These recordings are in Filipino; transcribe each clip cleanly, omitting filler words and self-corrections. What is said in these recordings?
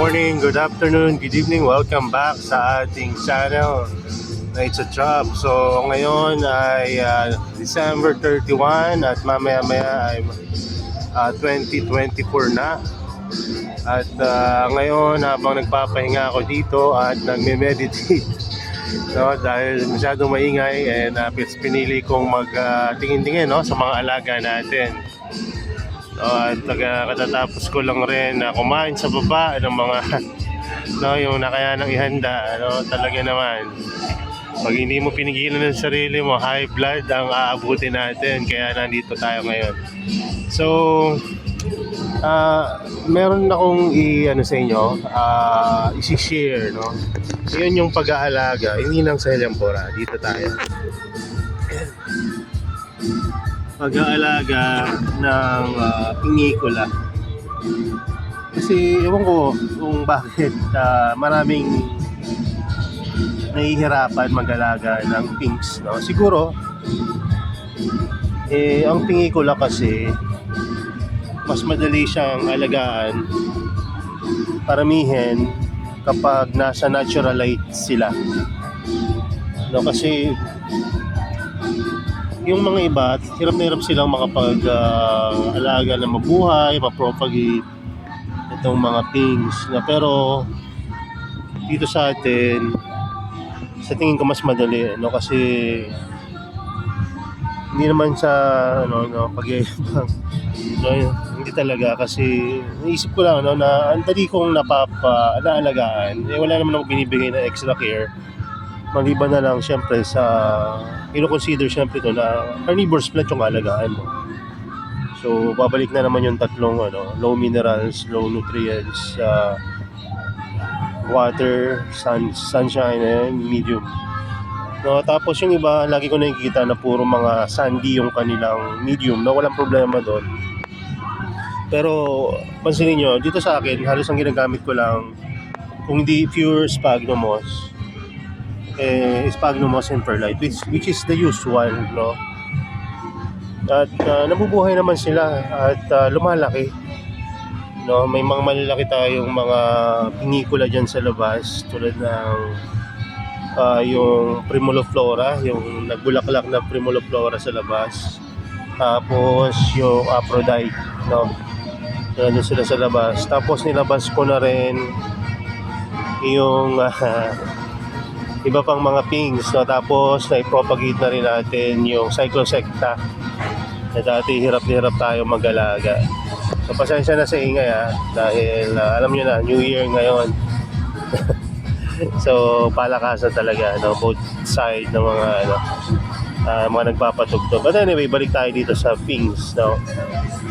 morning, good afternoon, good evening. Welcome back sa ating channel na It's a Job. So ngayon ay December 31 at mamaya-maya ay 2024 na. At ngayon habang nagpapahinga ako dito at nagme-meditate no, dahil masyadong maingay and pinili kong magtingin-tingin no, sa mga alaga natin. At katatapos ko lang rin na kumain sa baba ng mga no, yung nakayanang ihanda no, talaga naman pag hindi mo pinigilan ng sarili mo, high blood ang aabutin natin, kaya nandito tayo ngayon. So meron akong sa inyo i-share no. So, yun yung pag-aalaga hindi lang sa Heliampora, dito tayo pag-aalaga ng pinikula. Kasi ewan ko kung bakit maraming nahihirapan mag-alaga ng pinks no? Siguro ang pinikula kasi mas madali siyang alagaan, paramihin kapag nasa natural light sila no? Kasi yung mga iba, hirap na hirap silang makapag-alaga na mabuhay, mapropagate itong mga things na, pero dito sa atin sa tingin ko mas madali no? Kasi hindi naman sa pag-iibang no, hindi talaga, kasi naisip ko lang no, na ang dali kong naalagaan, wala naman akong binibigay na extra care maliban na lang syempre sa ino-consider syempre to na carnivorous plant yung alagaan mo. So babalik na naman yung tatlong low minerals, low nutrients, water, sunshine and medium no. Tapos yung iba lagi ko nakikita na puro mga sandy yung kanilang medium na walang problema doon. Pero pansinin nyo, dito sa akin halos ang ginagamit ko lang kung hindi pure sphagnumos, sphagnumos and perlite, which is the usual no. At nabubuhay naman sila at lumalaki no. May mga malalaki tayong mga pinikula dyan sa labas tulad ng yung primuloflora, yung nagbulaklak na primuloflora sa labas. Tapos yung Aphrodite no, nandun sila sa labas. Tapos nilabas ko na rin yung iba pang mga pinks no? Tapos na-propagate na rin natin yung Cyclosecta na dati hirap tayo mag-alaga. So pasensya na sa ingay dahil alam nyo na, New Year ngayon. So palakasan talaga no? Both side ng mga mga nagpapatugtog. But anyway, balik tayo dito sa pinks no?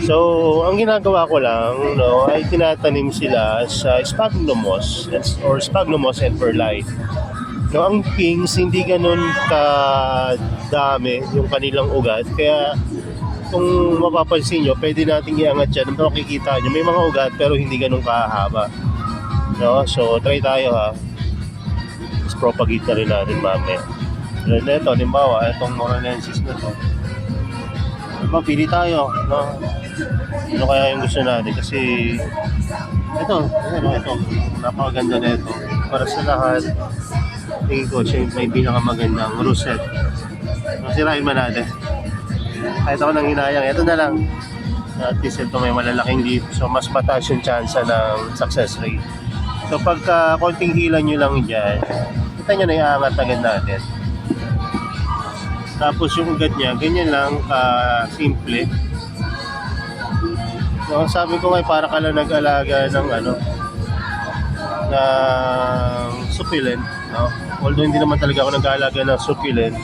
So ang ginagawa ko lang no, ay tinatanim sila sa sphagnumos or sphagnumos and perlite no. Ang pinks hindi ganun kadami yung kanilang ugat, kaya kung mapapansin nyo, pwede nating iangat dyan. Makikita nyo may mga ugat pero hindi ganun kahaba no. So try tayo Let's propagate na rin natin mamaya. And ito, halimbawa itong Moranensis na to, pili tayo no? Ano kaya yung gusto natin, kasi ito napakaganda na ito para sa lahat. Tingin ko siya may pinakamagandang rosette. Sirain man natin kahit ako nang hinayang, ito na lang. At least ito may malalaking leaf, so mas mataas yung chance ng success rate. So pagka konting hila nyo lang dyan, kita nyo na iangat agad natin. Tapos yung ugat niya, ganyan lang simple no. Sabi ko nga para ka lang nag-alaga ng ng succulent no? Although hindi naman talaga ako nag-aalaga ng succulent,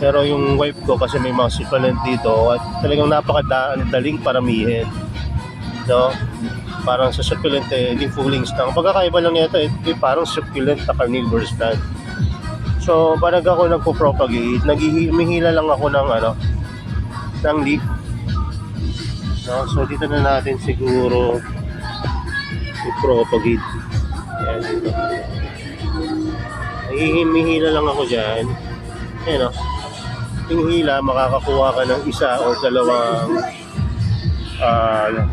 pero yung wife ko kasi may mga succulent dito at talagang napakadaling paramihin no. Parang sa succulent leafulings lang. Pagkakaiba lang nito parang succulent na carnivorous plant. So parang ako nagpo-propagate, naghihila lang ako ng leaf no. So dito na natin siguro i-propagate. Ayan dito. Naghihila lang ako dyan. Ayan o. Yung hila, makakakuha ka ng isa or dalawang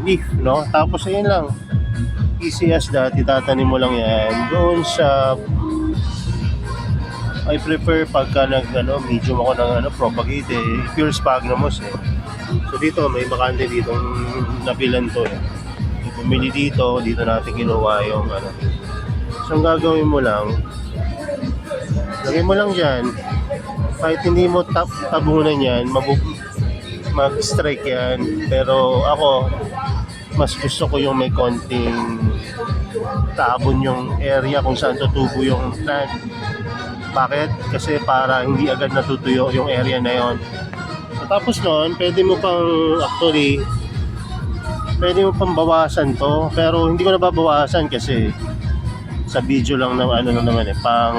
leaf no. Tapos ayun lang, ECS dati, tatanim mo lang yan. Doon sa, I prefer pagka medium ako ng propagate pure sphagnums So dito, may bakante dito nabilan to Bumili dito natin kinuha yung So ang gagawin mo lang, lagay mo lang dyan. Kahit hindi mo tabunan yan, mag-strike yan. Pero ako, mas gusto ko yung may konting tabon yung area kung saan tutubo yung plant. Bakit? Kasi para hindi agad natutuyo yung area na yon. So, tapos noon, pwede mo pang bawasan to. Pero hindi ko na babawasan kasi sa video lang na naman pang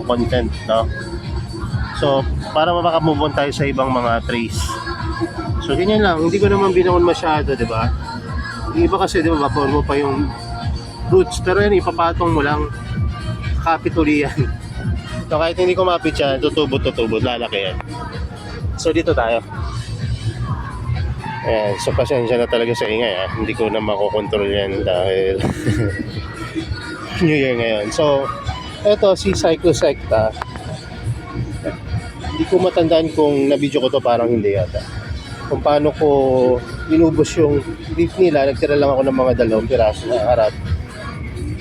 content, no? So, para makamove on tayo sa ibang mga trays. So, ganyan lang. Hindi ko naman binaon masyado, di ba? Yung iba kasi, di ba, formo pa yung roots. Pero yan, ipapatong mo lang. Kapituli yan. So, kahit hindi ko mapit yan, tutubot, lalaki yan. So, dito tayo. Ayan. So, pasensya na talaga sa ingay, Hindi ko na makokontrol yan dahil New Year ngayon. So, eto, si Cyclosecta. Hindi ko matandaan kung na-video ko to, parang hindi yata. Kung paano ko inubos yung leaf nila, nagtira lang ako ng mga 2 piraso na harap.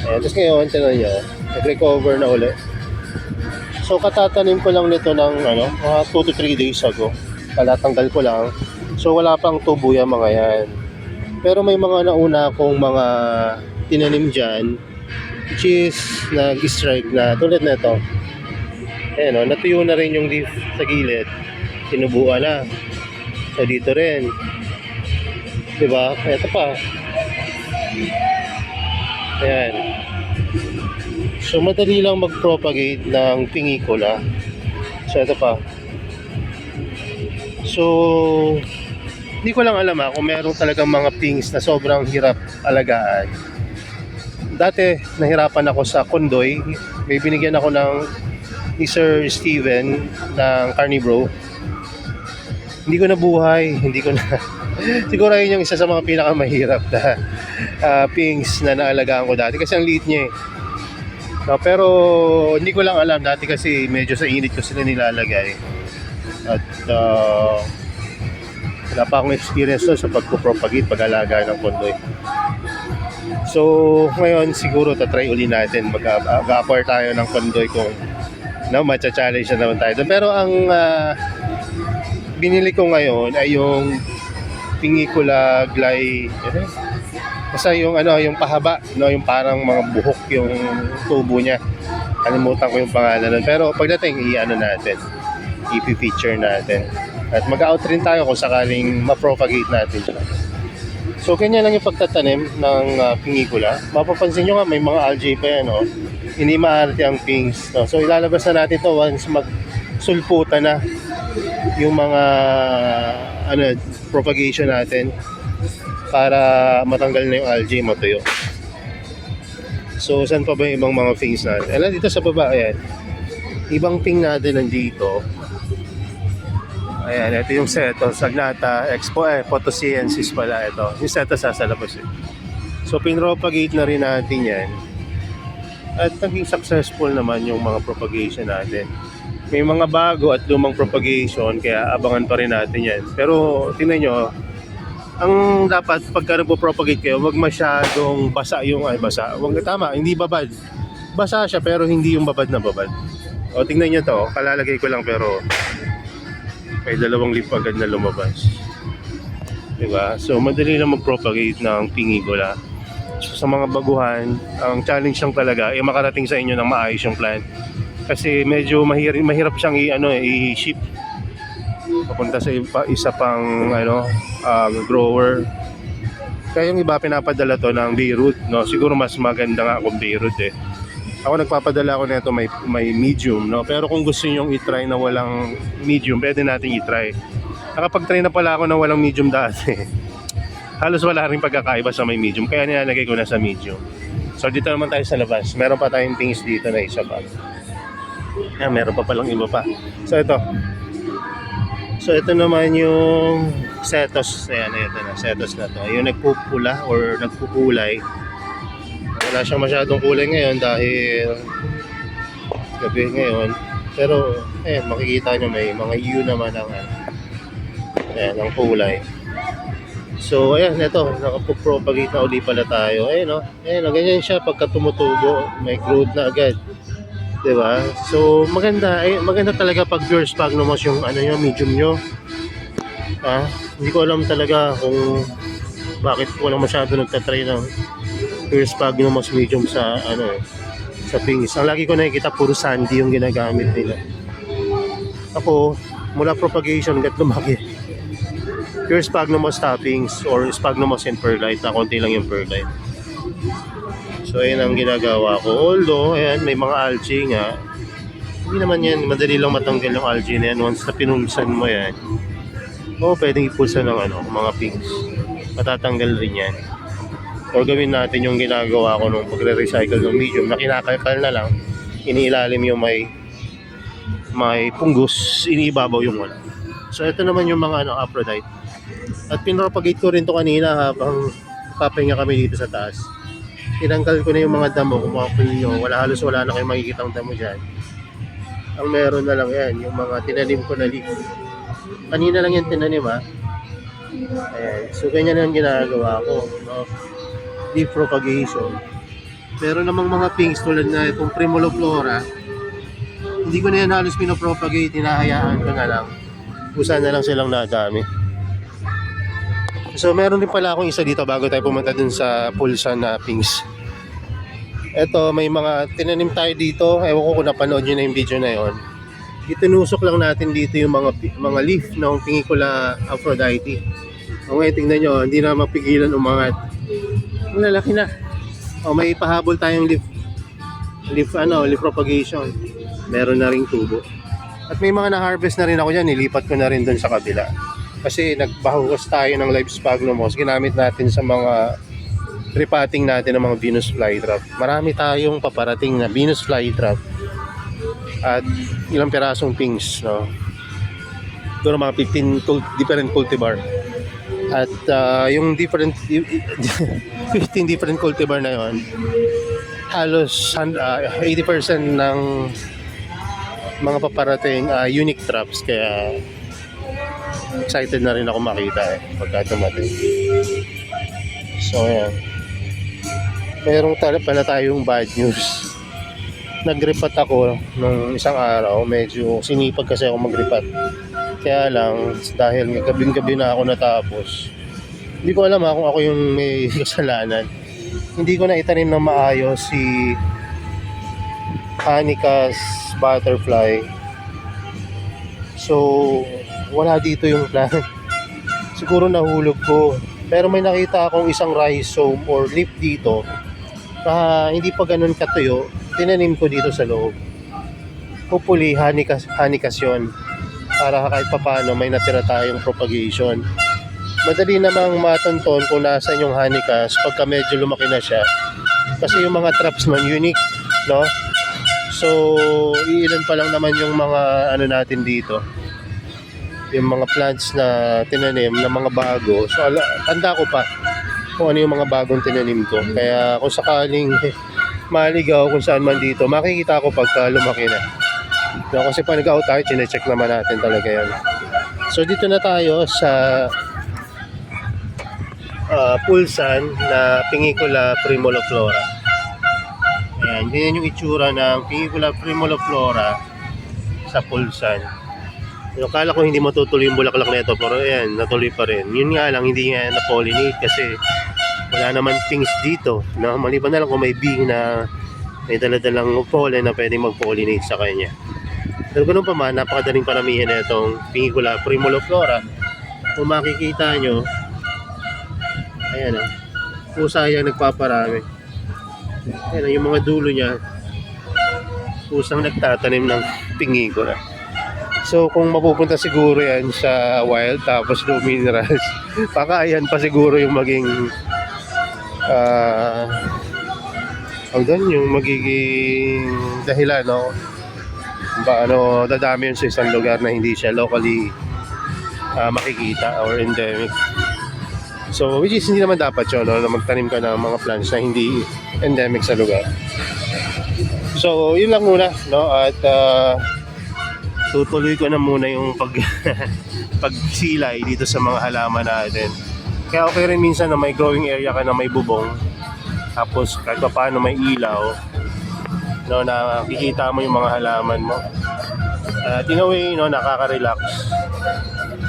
Ayan, tapos ngayon, tinan nyo, nag-recover na ulit. So, katatanim ko lang nito ng mga 2 to 3 days ago. Palatanggal ko lang. So, wala pang tubo yung mga yan. Pero may mga nauna akong mga tinanim dyan, which is nag-strike na tulad na ito. Ayan, natuyo na rin yung leaf sa gilid. Tinubuan na. So, dito rin. Diba? Ito pa. Ayan. So, madali lang mag-propagate ng pingicula. So, ito pa. So, hindi ko lang alam kung meron talagang mga pings na sobrang hirap alagaan. Dati, nahirapan ako sa Kondoy. May binigyan ako ni Sir Steven ng Carnivoro. Hindi ko nabuhay. Siguro yun yung isa sa mga pinakamahirap na pings na naalagaan ko dati. Kasi ang liit niya No, pero hindi ko lang alam. Dati kasi medyo sa init ko sila nilalagay. At wala pa akong experience sa pagpropagate, pag-alaga ng Kondoy. So, ngayon siguro tatry uli natin. Mag-acquire tayo ng Kondoy kung matcha-challenge na naman tayo. Pero ang binili ko ngayon ay yung Pingicula gly. Basta yung yung pahaba, yung parang mga buhok yung tubo niya. Kalimutan ko yung pangalan nun. Pero pagdating natin, i-feature natin. At mag-out rin tayo kung sakaling ma-propagate natin siya. So, ganyan lang yung pagtatanim ng Pingicula. Mapapansin nyo nga, may mga algae pa yan, Hindi maarte ang pings. So, ilalabas na natin to once mag-sulputan na yung mga propagation natin para matanggal na yung algae, matuyo. So, saan pa ba yung ibang mga pings natin? Dito sa baba, ayan. Ibang ping natin nandito. Ayan, ito yung Setos, Agnata, Photosciences pala ito. Yung Setos sasalabas So, pinropagate na rin natin yan. At naging successful naman yung mga propagation natin. May mga bago at lumang propagation, kaya abangan pa rin natin yan. Pero, tingnan nyo, ang dapat pagka nagpo-propagate kayo, wag masyadong basa yung basa. Wag tama, hindi babad. Basa siya pero hindi yung babad na babad. O tingnan niyo to, kalalagay ko lang pero may 2 leaf agad na lumabas. Diba? So madali lang mag-propagate ng Pingicula. So, sa mga baguhan, ang challenge lang talaga ay makarating sa inyo ng maayos yung plant. Kasi medyo mahirap siyang i-ship papunta sa isa pang grower. Kaya yung iba pinapadala to ng Beirut, siguro mas maganda nga kung Beirut Ako nagpapadala ko nito may medium, pero kung gusto niyo i-try na walang medium, pwede natin i-try. Nakapag-try na pala ako na walang medium dati. Halos wala rin pagkakaiba sa may medium, kaya nilalagay ko na sa medium. So dito naman tayo sa labas. Meron pa tayong things dito na isa pa. Meron pa palang iba pa. So ito. So ito naman yung setos. Ayan, ito na. Setos na to. Yung nagpupula or nagpukulay. Wala siyang masyadong kulay ngayon dahil gabi ngayon. Pero ayan, makikita nyo may mga hue naman ang ayan, ang kulay. So ayan, ito. Nakapropagate na uli pala tayo. Ayan o. Ayan o, ganyan siya pagka tumutubo. May growth na agad. Diba? So maganda, maganda talaga pag pure sphagnum moss yung yung medium nyo. Hindi ko alam talaga kung bakit walang masyado nagtatry ng pure sphagnum moss medium sa sa pings. Ang lagi ko nakikita puro sandy yung ginagamit nila. Ako, mula propagation hanggat lumaki, pure sphagnum moss toppings or sphagnum moss and perlite, na konti lang yung perlite. So ayan ang ginagawa ko. Although ayan, may mga algae nga. Hindi naman yan, madali lang matanggal yung algae na yan. Once na pinulsan mo yan, pwedeng ipulsan ng mga pinks. Matatanggal rin yan. Or gawin natin yung ginagawa ko nung pagre-recycle ng medium na kinakalkal na lang, iniilalim yung may punggus, iniibabaw yung wala. So ito naman yung mga Aphrodite. At pinropagate ko rin to kanina habang papahinga kami dito sa taas. Tinanggal ko na yung mga damo. Kung makapin nyo, halos wala na kayong makikitang damo dyan. Ang meron na lang yan, yung mga tinanim ko na leaf. Kanina lang yan tinanim Ayan. So ganyan ang ginagawa ko, leaf propagation. Pero namang mga pinks tulad na itong Primuloflora, hindi ko na yan halos pinopropagate, hinahayaan ko na lang. Usa na lang silang nadami. So meron din pala akong isa dito bago tayo pumunta dun sa pulsa na pinks. Eto, may mga tinanim tayo dito. Ewan ko kung napanood nyo na yung video na yon. Itinusok lang natin dito yung mga leaf ng Pingicula Aphrodite. Okay, tingnan nyo, hindi na mapigilan umangat. Ang lalaki na. May pahabol tayong leaf propagation. Meron na ring tubo. At may mga na-harvest na rin ako dyan. Nilipat ko na rin dun sa kabila. Kasi nagbahugas tayo ng live sphagnum moss. Ginamit natin sa mga repotting natin ng mga Venus flytrap. Marami tayong paparating na Venus flytrap. At ilang pirasong pinks, no? Doon mga 15 different cultivar. At yung 15 different cultivar na yon, halos 80% ng mga paparating unique traps. Kaya excited na rin ako makita pagka dumating. So ayan, merong pala tayong bad news. Nagripat ako nung isang araw. Medyo sinipag kasi ako magripat. Kaya lang, dahil gabing-gabi na ako natapos, hindi ko alam kung ako yung may kasalanan. Hindi ko na itanim ng maayos si Hanicas butterfly. So wala dito yung plant. Siguro nahulog ko. Pero may nakita akong isang rhizome or leaf dito na hindi pa ganun katuyo. Tinanim ko dito sa loob. Hopefully, Hanicas yun. Para kahit papano may natira tayong propagation. Madali namang matonton kung nasan yung Hanicas pagka medyo lumaki na siya. Kasi yung mga traps man unique, no? So, iilan pa lang naman yung mga natin dito. Yung mga plants na tinanim na mga bago. So tanda ko pa kung ano yung mga bagong tinanim ko. Kaya kung sakaling maligaw kung saan man dito, makikita ko pagka lumaki na. Kasi pag nag-out tayo, chinecheck naman natin talaga yan. So dito na tayo sa pulsan na Pingicula primuloflora. Ayan, ganyan yung itsura ng Pingicula primuloflora sa pulsan. Akala ko hindi matutuloy yung bulaklak na ito, pero ayan, natuloy pa rin. Yun nga lang, hindi nga na-pollinate kasi wala naman pinks dito. No? Maliban na lang kung may bee na may daladalang pollen na pwedeng mag-pollinate sa kanya. Pero ganun pa man, napakadaling paramihan na itong Pingicula primuloflora. Kung makikita nyo, ayan pusa yan nagpaparami. Ayan yung mga dulo niya, pusang nagtatanim ng Pingicula. So kung mapupunta siguro yan sa wild tapos low minerals, baka ayan pa siguro yung maging yung magiging dahilan, no? Dadami yun sa isang lugar na hindi siya locally makikita or endemic. So which is hindi naman dapat yun, no, na magtanim ka ng mga plants na hindi endemic sa lugar. So yun lang muna, no, at tutuloy ko na muna yung pagsilay dito sa mga halaman natin. Kaya okay rin minsan na may growing area ka na may bubong, tapos kahit pa paano may ilaw, no, nakikita mo yung mga halaman mo. At in a way, no, nakaka-relax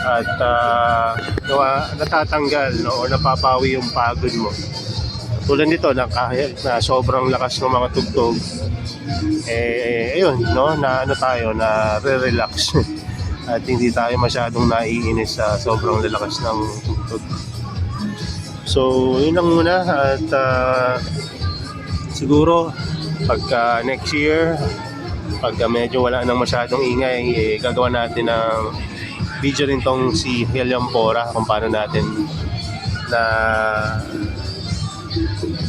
at natatanggal, no, o napapawi yung pagod mo. Tulad nito na kahit na sobrang lakas ng mga tugtog, ayun, no, na ano tayo, na re-relax at hindi tayo masyadong naiinis sa sobrang lalakas ng tugtog. So yun lang muna, at siguro pagka next year, pagka medyo wala nang masyadong ingay, gagawa natin ng video rin tong si Helianthora, kung paano natin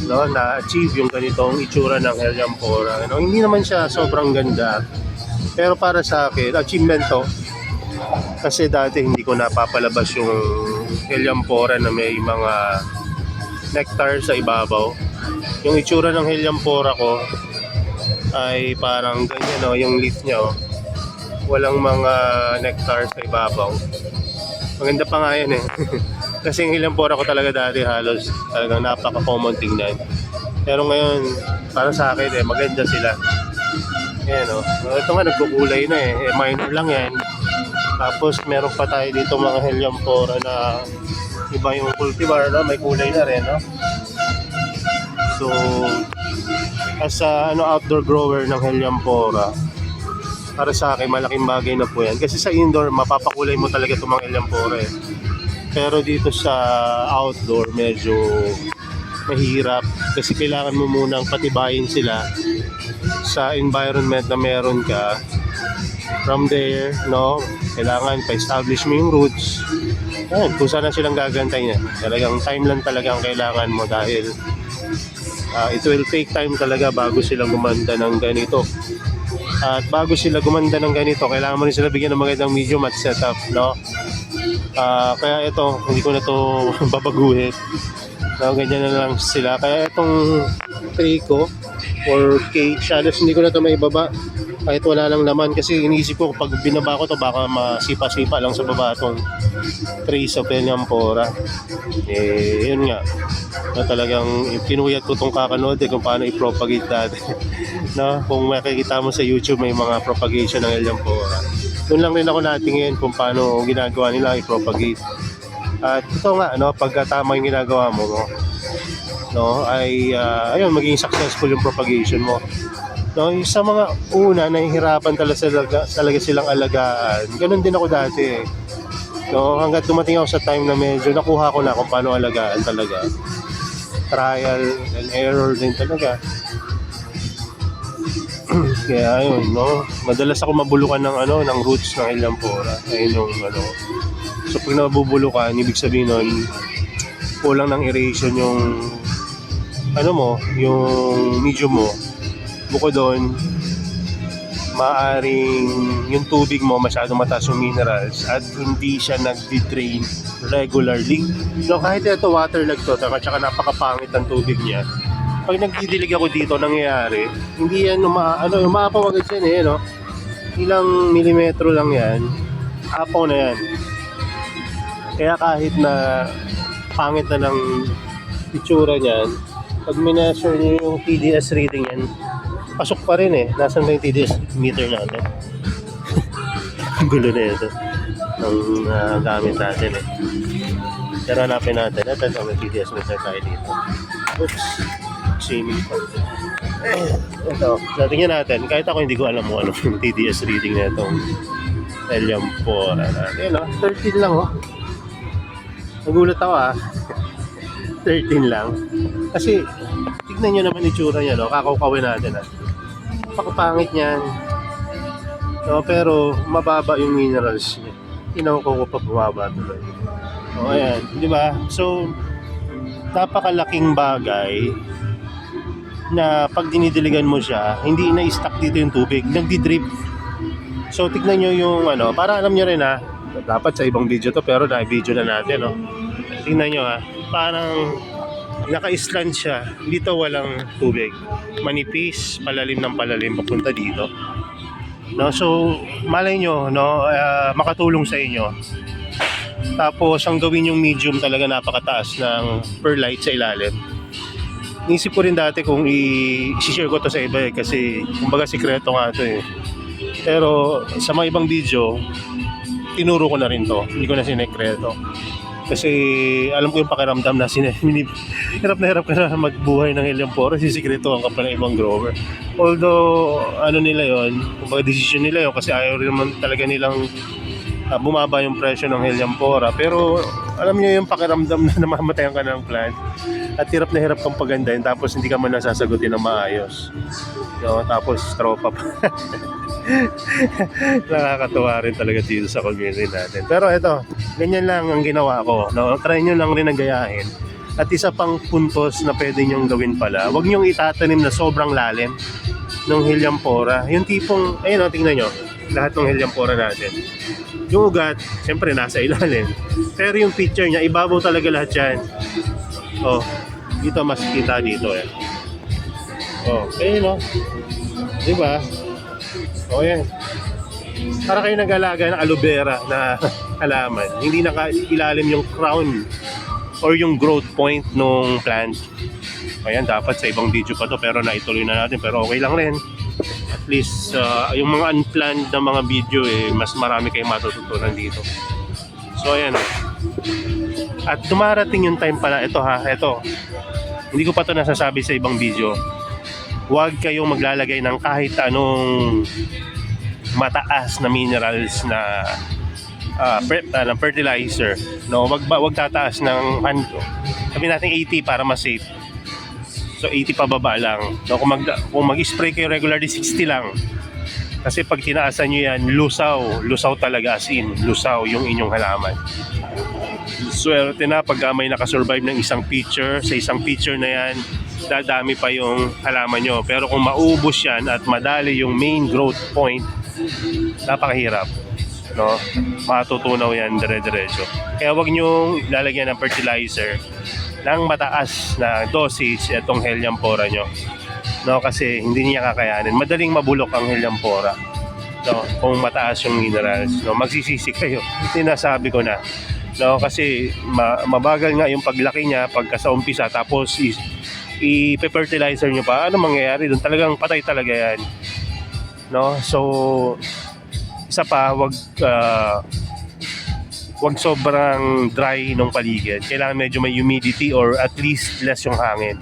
na-achieve yung ganitong itsura ng Helianthora. Hindi naman siya sobrang ganda, pero para sa akin, achievement to. Kasi dati hindi ko napapalabas yung Helianthora na may mga nectar sa ibabaw. Yung itsura ng Helianthora ko ay parang ganyan, no, yung leaf niya, oh. Walang mga nectar sa ibabaw. Maganda pa nga yan, eh. Kasi yung Helianthora ko talaga dati halos talagang napaka-common tingnan. Pero ngayon, para sa akin, maganda sila. Ayan, oh. Ito nga, nagkukulay na, eh. Minor lang yan. Tapos meron pa tayo dito mga Helianthora na iba yung cultivar, no? May kulay na rin, no? So as a outdoor grower ng Helianthora, para sa akin malaking bagay na po yan. Kasi sa indoor mapapakulay mo talaga itong mga Helianthora, eh. Pero dito sa outdoor medyo mahirap kasi kailangan mo munang patibayin sila sa environment na meron ka. From there, no, kailangan pa-establish mo yung roots. Yan, kung saan na silang gagantay niya. Talagang time lang talaga ang kailangan mo dahil it will take time talaga bago silang gumanda ng ganito. At bago sila gumanda ng ganito, kailangan mo rin sila bigyan ng magandang medium at setup, no? Kaya ito, hindi ko na to babaguhin. No, ganyan na lang sila. Kaya itong tray ko or cage, halos hindi ko na to maibaba kahit wala lang laman, kasi iniisip ko pag binaba ko to baka masipa-sipa lang sa baba itong trays of Helianthora. Yun nga, na talagang pinuyat ko itong kakanood, kung paano i-propagate natin. No? Kung makikita mo sa YouTube may mga propagation ng Helianthora. Doon lang rin ako natingin kung paano ginagawa nila i-propagate. At ito nga, no, pagka tama yung ginagawa mo, no, ay ayun, maging successful yung propagation mo. No, sa mga una, nahihirapan talaga silang alagaan. Ganun din ako dati, eh. No, hanggat dumating ako sa time na medyo nakuha ko na kung paano alagaan talaga. Trial and error din talaga. Kaya ayun, no, madalas ako mabulukan ng roots ng Helianthora. Ayun yung So pag nabubulukan, ibig sabihin nun, kulang ng aeration yung yung medium mo. Bukod doon, maaring yung tubig mo masyadong mataas yung minerals at hindi siya nagdi-drain regularly. So kahit ito waterlogged to, tsaka napakapangit ang tubig niya, pag nagdidilig ako dito, nangyayari, hindi yan umaapaw agad yan, eh, no? Ilang milimetro lang yan, apaw na yan. Kaya kahit na pangit na ng itsura niyan, pag minasure niyo yung TDS reading yan, pasok pa rin, eh. Nasaan ba yung TDS meter natin? Gulo na ito. Ang gamit natin, eh. Pero hanapin natin. Ito may TDS meter tayo dito. Oops. Shaming pa. Ito. Tingnan natin. Kahit ako hindi ko alam mo yung TDS reading na itong Helianthora natin. 13 lang, oh. Nagulat ako, 13 lang. Kasi tignan nyo naman itsura niya, no? Kakawkawin natin, Pakapangit niyan. No, pero mababa yung minerals niya. Tinaw ko pa bumaba tuloy. O, ayan, di ba? So, napakalaking bagay na pag dinidiligan mo siya, hindi na-stuck dito yung tubig, nagdi-drip. So, tignan nyo yung para alam nyo rin, Dapat sa ibang video to, pero na-video na natin, no? Tingnan nyo, ha. Parang naka-slant siya. Dito walang tubig. Manipis, palalim ng palalim papunta dito. No, so malay nyo, no, makatulong sa inyo. Tapos ang gawin yung medium talaga napakataas ng perlite sa ilalim. Nisip ko rin dati kung i-share ko to sa iba kasi kumbaga sikreto nga to eh. Pero sa mga ibang video, tinuro ko na rin to. Hindi ko na sinekreto. Kasi alam ko yung pakiramdam na hirap na hirap ka na magbuhay ng helium-pora, sisikretohan ka pa ng ibang grower. Although, ano nila yon, kumbaga decision nila yon kasi ayaw rin naman talaga nilang bumaba yung presyo ng helium-pora. Pero alam niyo yung pakiramdam na namamatayan ka ng plant at hirap na hirap kang pagandahin tapos hindi ka man nasasagutin ng maayos. No, tapos tropa pa. Nakakatuwa rin talaga dito sa community natin. Pero ito, ganyan lang ang ginawa ko. No? Try nyo lang rin ang gayahin. At isa pang puntos na pwede nyong gawin pala, huwag nyong itatanim na sobrang lalim ng helium-pora. Yung tipong, ayun o, tingnan nyo, lahat ng helium-pora natin. Yung ugat, siyempre nasa ilalim. Pero yung picture niya, ibabaw talaga lahat yan. Oh, dito mas kita dito eh. Oh, ayun o. Diba? O yan. Para kayo nag-alaga ng aloe vera na halaman. Hindi nakailalim yung crown or yung growth point nung plant. Ayan, dapat sa ibang video pa to pero naituloy na natin. Pero okay lang rin. At least yung mga unplanned na mga video mas marami kayong matututunan dito. So ayan. At dumarating yung time pala. Ito ha, ito. Hindi ko pa to nasasabi sa ibang video. Huwag kayong maglalagay ng kahit anong mataas na minerals na fertilizer. No, wag tataas ng sabi natin 80 para mas safe. So 80 pababa lang. No, kung mag-spray kayo regularly 60 lang. Kasi pag tinaasan niyo yan, lusaw talaga as in, lusaw yung inyong halaman. Swerte na pag may nakasurvive ng isang pitcher, sa isang pitcher na yan, dadami pa yung halaman nyo. Pero kung maubos yan at madali yung main growth point, napakahirap. No? Matutunaw yan dire-diretso. Kaya wag nyo lalagyan ng fertilizer ng mataas na dosage itong helium-pora nyo. No? Kasi hindi niya kakayanin. Madaling mabulok ang helium-pora. No? Kung mataas yung minerals. No? Magsisisi kayo. Sinasabi ko na. No? Kasi mabagal nga yung paglaki niya pagka sa umpisa. Tapos i-fertilizer nyo pa, ano mangyayari doon? Talagang patay talaga yan. No? So, isa pa, wag sobrang dry ng paligid. Kailangan medyo may humidity or at least less yung hangin.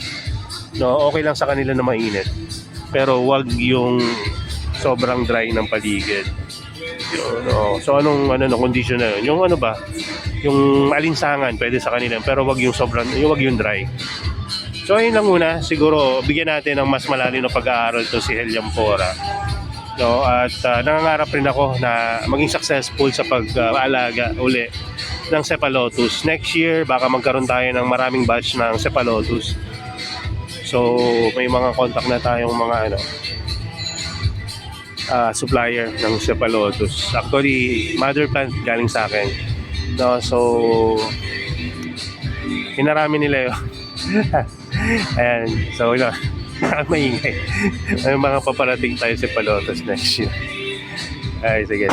No? Okay lang sa kanila na mainit. Pero wag yung sobrang dry ng paligid. No? So, anong condition na yun? Yung ano ba? Yung alinsangan, pwede sa kanila. Pero wag yung wag yung dry. So ayun lang muna, siguro bigyan natin ng mas malalim na pag-aaral to si helium-pora. No, at nangangarap rin ako na maging successful sa pag-aalaga uli ng cephalotus. Next year baka magkaroon tayo ng maraming batch ng cephalotus. So may mga contact na tayong mga supplier ng cephalotus. Actually, mother plant galing sa akin. No, so hinarami nila yun. Ayan, so maingay. May mga paparating tayo sa Palotas next year. Ay, sige.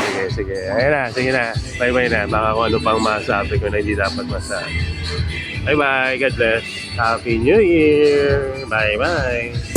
Ayan na, sige na. Bye-bye na. Baka kung ano pang masabi ko na hindi dapat masabi. Bye-bye. God bless. Happy New Year. Bye-bye.